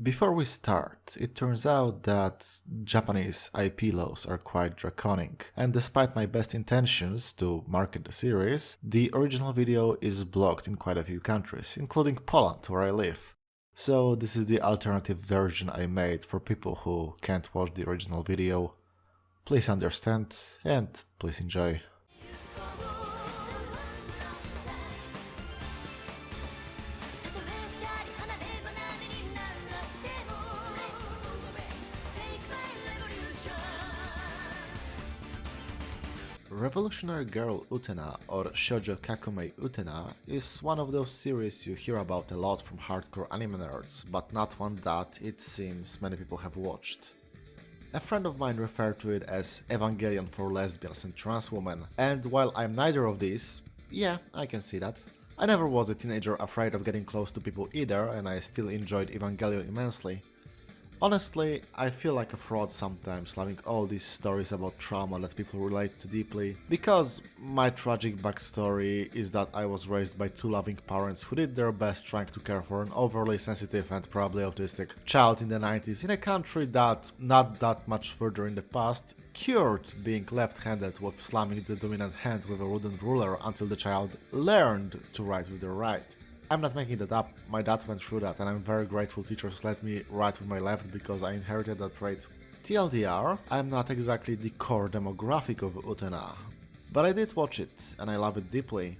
Before we start, it turns out that Japanese IP laws are quite draconic, and despite my best intentions to market the series, the original video is blocked in quite a few countries, including Poland, where I live. So this is the alternative version I made for people who can't watch the original video. Please understand, and please enjoy. Revolutionary Girl Utena, or Shoujo Kakumei Utena, is one of those series you hear about a lot from hardcore anime nerds, but not one that, it seems, many people have watched. A friend of mine referred to it as Evangelion for lesbians and trans women, and while I'm neither of these, yeah, I can see that. I never was a teenager afraid of getting close to people either, and I still enjoyed Evangelion immensely. Honestly, I feel like a fraud sometimes, loving all these stories about trauma that people relate to deeply, because my tragic backstory is that I was raised by two loving parents who did their best trying to care for an overly sensitive and probably autistic child in the 90s in a country that, not that much further in the past, cured being left-handed with slamming the dominant hand with a wooden ruler until the child learned to write with the right. I'm not making that up, my dad went through that and I'm very grateful teachers let me write with my left because I inherited that trait. TLDR, I'm not exactly the core demographic of Utena, but I did watch it and I love it deeply.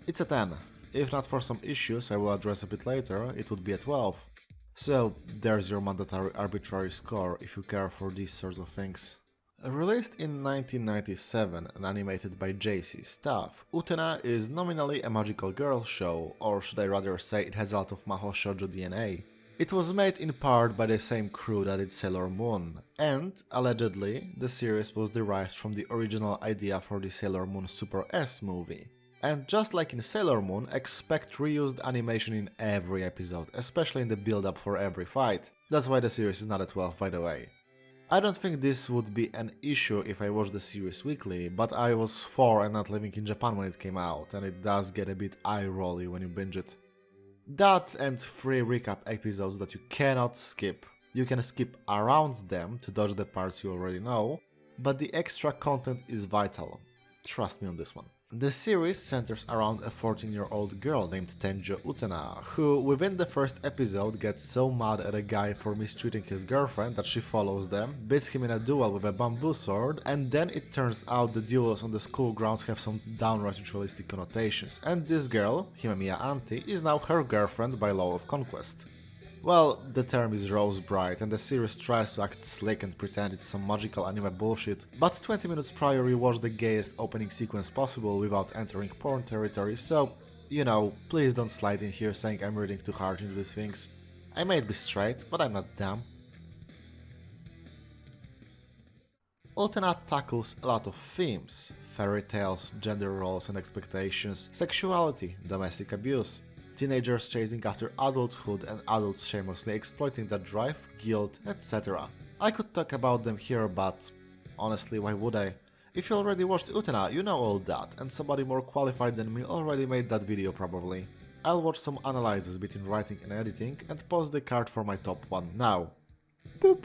It's a 10. If not for some issues I will address a bit later, it would be a 12. So there's your mandatory arbitrary score if you care for these sorts of things. Released in 1997 and animated by JC Staff, Utena is nominally a magical girl show, or should I rather say it has a lot of Mahou Shoujo DNA. It was made in part by the same crew that did Sailor Moon, and, allegedly, the series was derived from the original idea for the Sailor Moon Super S movie. And just like in Sailor Moon, expect reused animation in every episode, especially in the build-up for every fight. That's why the series is not a 12, by the way. I don't think this would be an issue if I watched the series weekly, but I was 4 and not living in Japan when it came out, and it does get a bit eye-rolly when you binge it. That and 3 recap episodes that you cannot skip. You can skip around them to dodge the parts you already know, but the extra content is vital. Trust me on this one. The series centers around a 14-year-old girl named Tenjo Utena, who within the first episode gets so mad at a guy for mistreating his girlfriend that she follows them, beats him in a duel with a bamboo sword, and then it turns out the duels on the school grounds have some downright ritualistic connotations, and this girl, Himemiya Auntie, is now her girlfriend by law of conquest. Well, the term is rose bright and the series tries to act slick and pretend it's some magical anime bullshit, but 20 minutes prior you watched the gayest opening sequence possible without entering porn territory, so, you know, please don't slide in here saying I'm reading too hard into these things. I may be straight, but I'm not dumb. Utena tackles a lot of themes: fairy tales, gender roles and expectations, sexuality, domestic abuse, teenagers chasing after adulthood and adults shamelessly exploiting that drive, guilt, etc. I could talk about them here, but honestly, why would I? If you already watched Utena, you know all that, and somebody more qualified than me already made that video probably. I'll watch some analyses between writing and editing and post the card for my top 1 now. Boop!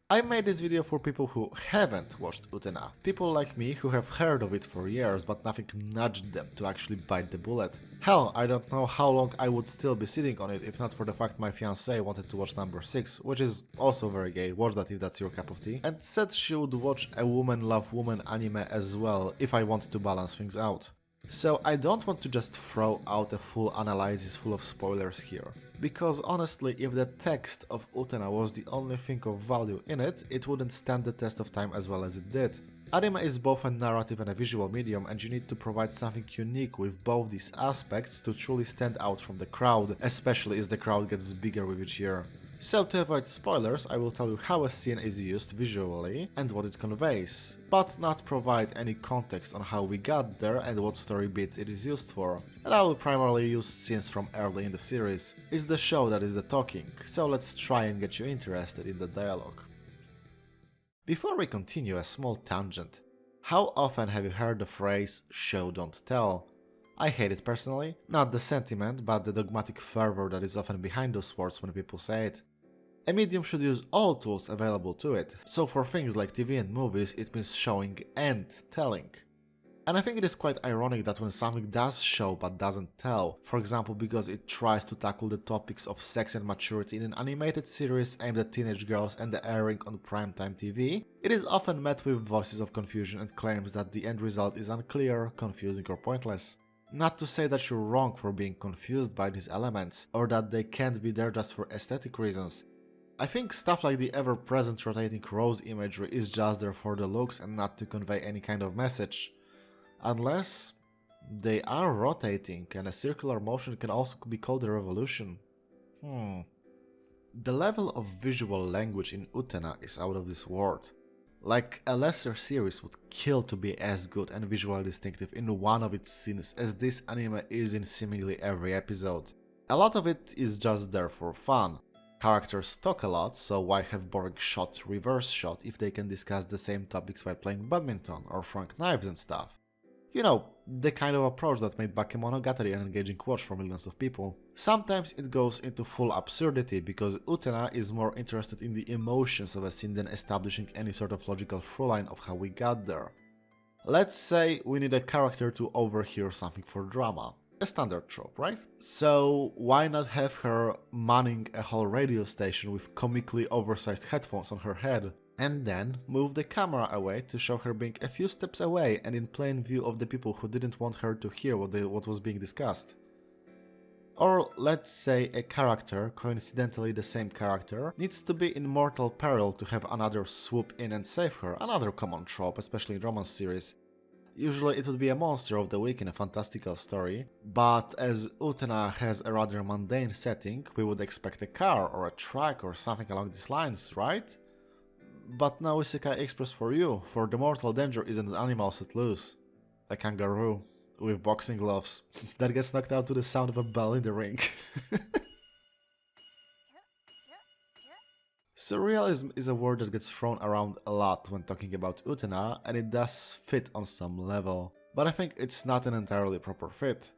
I made this video for people who haven't watched Utena, people like me who have heard of it for years but nothing nudged them to actually bite the bullet. Hell, I don't know how long I would still be sitting on it if not for the fact my fiancée wanted to watch number 6, which is also very gay, watch that if that's your cup of tea, and said she would watch a woman love woman anime as well if I want to balance things out. So I don't want to just throw out a full analysis full of spoilers here, because honestly if the text of Utena was the only thing of value in it, it wouldn't stand the test of time as well as it did. Anime is both a narrative and a visual medium, and you need to provide something unique with both these aspects to truly stand out from the crowd, especially as the crowd gets bigger with each year. So to avoid spoilers, I will tell you how a scene is used visually and what it conveys, but not provide any context on how we got there and what story beats it is used for. And I will primarily use scenes from early in the series. It's the show that is the talking, so let's try and get you interested in the dialogue. Before we continue, a small tangent. How often have you heard the phrase "show don't tell"? I hate it personally, not the sentiment, but the dogmatic fervor that is often behind those words when people say it. A medium should use all tools available to it, so for things like TV and movies it means showing and telling. And I think it is quite ironic that when something does show but doesn't tell, for example because it tries to tackle the topics of sex and maturity in an animated series aimed at teenage girls and airing on primetime TV, it is often met with voices of confusion and claims that the end result is unclear, confusing or pointless. Not to say that you're wrong for being confused by these elements, or that they can't be there just for aesthetic reasons. I think stuff like the ever-present rotating rose imagery is just there for the looks and not to convey any kind of message. Unless they are rotating, and a circular motion can also be called a revolution. The level of visual language in Utena is out of this world. Like, a lesser series would kill to be as good and visually distinctive in one of its scenes as this anime is in seemingly every episode. A lot of it is just there for fun. Characters talk a lot, so why have boring shot, reverse shot if they can discuss the same topics while playing badminton or throwing knives and stuff? You know, the kind of approach that made Bakemonogatari an engaging watch for millions of people. Sometimes it goes into full absurdity because Utena is more interested in the emotions of a scene than establishing any sort of logical throughline of how we got there. Let's say we need a character to overhear something for drama. A standard trope, right? So why not have her manning a whole radio station with comically oversized headphones on her head? And then move the camera away to show her being a few steps away and in plain view of the people who didn't want her to hear what was being discussed. Or let's say a character, coincidentally the same character, needs to be in mortal peril to have another swoop in and save her, another common trope, especially in romance series. Usually it would be a monster of the week in a fantastical story, but as Utena has a rather mundane setting, we would expect a car or a truck or something along these lines, right? But no Isekai Express for you, for the mortal danger isn't an animal set loose. A kangaroo, with boxing gloves, that gets knocked out to the sound of a bell in the ring. Surrealism is a word that gets thrown around a lot when talking about Utena, and it does fit on some level, but I think it's not an entirely proper fit.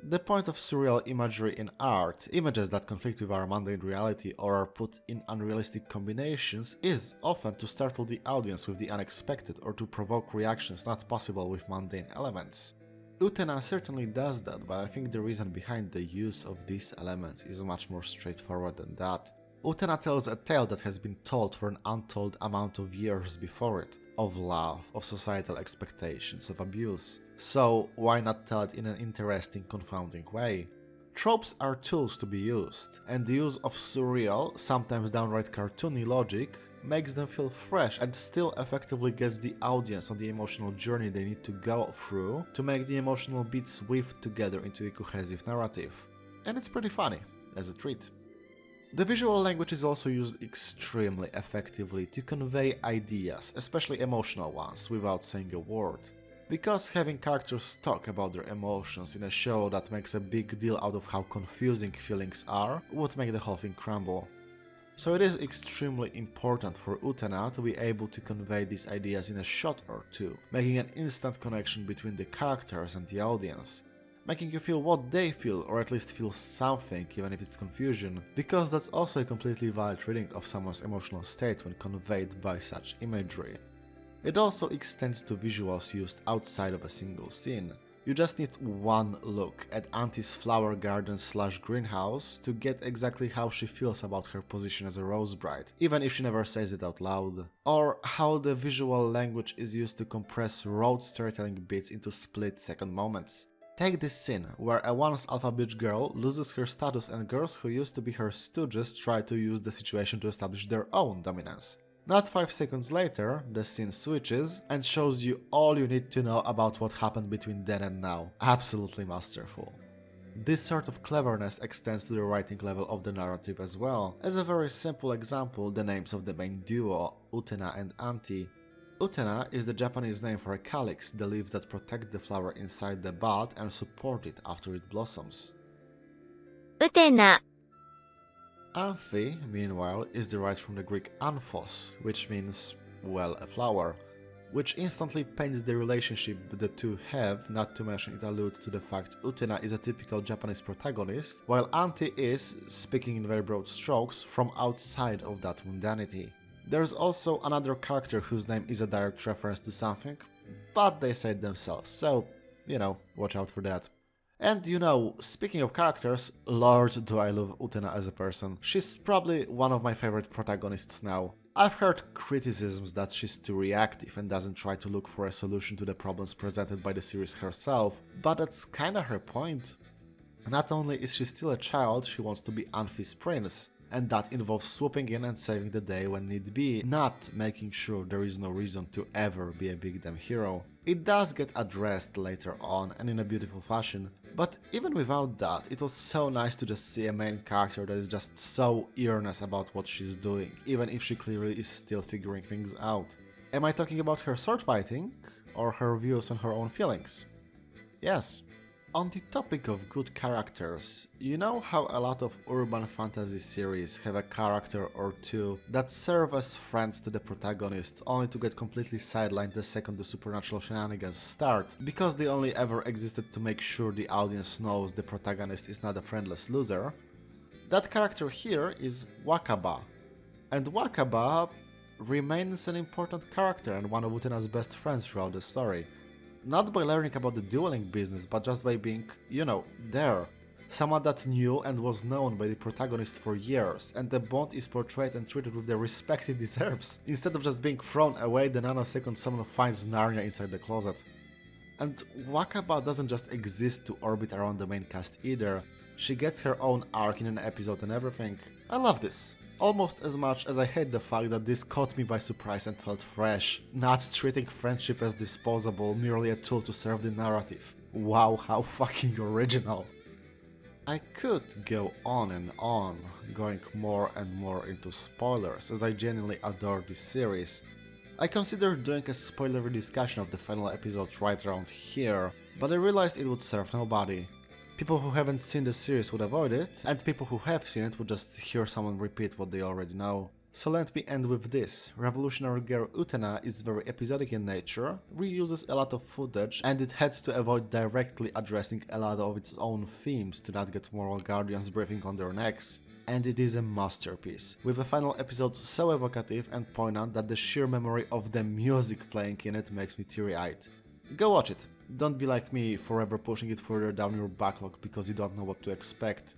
The point of surreal imagery in art, images that conflict with our mundane reality or are put in unrealistic combinations, is often to startle the audience with the unexpected or to provoke reactions not possible with mundane elements. Utena certainly does that, but I think the reason behind the use of these elements is much more straightforward than that. Utena tells a tale that has been told for an untold amount of years before it, of love, of societal expectations, of abuse. So why not tell it in an interesting, confounding way? Tropes are tools to be used, and the use of surreal, sometimes downright cartoony logic makes them feel fresh and still effectively gets the audience on the emotional journey they need to go through to make the emotional beats weave together into a cohesive narrative. And it's pretty funny, as a treat. The visual language is also used extremely effectively to convey ideas, especially emotional ones, without saying a word. Because having characters talk about their emotions in a show that makes a big deal out of how confusing feelings are would make the whole thing crumble. So it is extremely important for Utena to be able to convey these ideas in a shot or two, making an instant connection between the characters and the audience. Making you feel what they feel, or at least feel something, even if it's confusion, because that's also a completely valid reading of someone's emotional state when conveyed by such imagery. It also extends to visuals used outside of a single scene. You just need one look at Auntie's flower garden / greenhouse to get exactly how she feels about her position as a rose bride, even if she never says it out loud. Or how the visual language is used to compress rote storytelling bits into split-second moments. Take this scene, where a once alpha bitch girl loses her status and girls who used to be her stooges try to use the situation to establish their own dominance. Not 5 seconds later, the scene switches and shows you all you need to know about what happened between then and now. Absolutely masterful. This sort of cleverness extends to the writing level of the narrative as well. As a very simple example, the names of the main duo, Utena and Auntie. Utena is the Japanese name for a calyx, the leaves that protect the flower inside the bud and support it after it blossoms. Utena. Amphi, meanwhile, is derived from the Greek anthos, which means, well, a flower. which instantly paints the relationship the two have, not to mention it alludes to the fact Utena is a typical Japanese protagonist, while Auntie is, speaking in very broad strokes, from outside of that mundanity. There's also another character whose name is a direct reference to something, but they say it themselves, so, watch out for that. And speaking of characters, Lord do I love Utena as a person. She's probably one of my favorite protagonists now. I've heard criticisms that she's too reactive and doesn't try to look for a solution to the problems presented by the series herself, but that's kinda her point. Not only is she still a child, she wants to be Anfi's prince, and that involves swooping in and saving the day when need be, not making sure there is no reason to ever be a big damn hero. It does get addressed later on and in a beautiful fashion, but even without that, it was so nice to just see a main character that is just so earnest about what she's doing, even if she clearly is still figuring things out. Am I talking about her sword fighting, or her views on her own feelings? Yes. On the topic of good characters, you know how a lot of urban fantasy series have a character or two that serve as friends to the protagonist, only to get completely sidelined the second the supernatural shenanigans start, because they only ever existed to make sure the audience knows the protagonist is not a friendless loser? That character here is Wakaba, and Wakaba remains an important character and one of Utena's best friends throughout the story. Not by learning about the dueling business, but just by being, there. Someone that knew and was known by the protagonist for years, and the bond is portrayed and treated with the respect it deserves, instead of just being thrown away the nanosecond someone finds Narnia inside the closet. And Wakaba doesn't just exist to orbit around the main cast either, she gets her own arc in an episode and everything. I love this. Almost as much as I hate the fact that this caught me by surprise and felt fresh, not treating friendship as disposable, merely a tool to serve the narrative. Wow, how fucking original. I could go on and on, going more and more into spoilers, as I genuinely adore this series. I considered doing a spoilery discussion of the final episode right around here, but I realized it would serve nobody. People who haven't seen the series would avoid it, and people who have seen it would just hear someone repeat what they already know. So let me end with this. Revolutionary Girl Utena is very episodic in nature, reuses a lot of footage, and it had to avoid directly addressing a lot of its own themes to not get moral guardians breathing on their necks. And it is a masterpiece, with a final episode so evocative and poignant that the sheer memory of the music playing in it makes me teary-eyed. Go watch it. Don't be like me, forever pushing it further down your backlog because you don't know what to expect.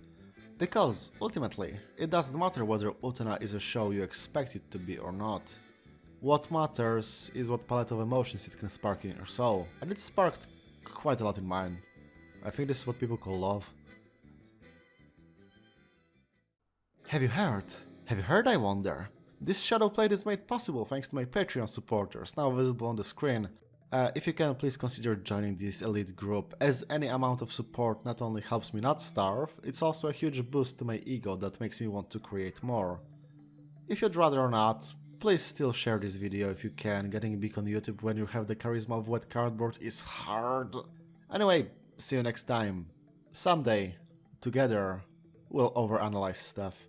Because, ultimately, it doesn't matter whether Utena is a show you expect it to be or not. What matters is what palette of emotions it can spark in your soul, and it sparked quite a lot in mine. I think this is what people call love. Have you heard? Have you heard, I wonder? This Shadowplate is made possible thanks to my Patreon supporters, now visible on the screen. If you can, please consider joining this elite group, as any amount of support not only helps me not starve, it's also a huge boost to my ego that makes me want to create more. If you'd rather not, please still share this video if you can, getting big on YouTube when you have the charisma of wet cardboard is hard. Anyway, see you next time. Someday, together, we'll overanalyze stuff.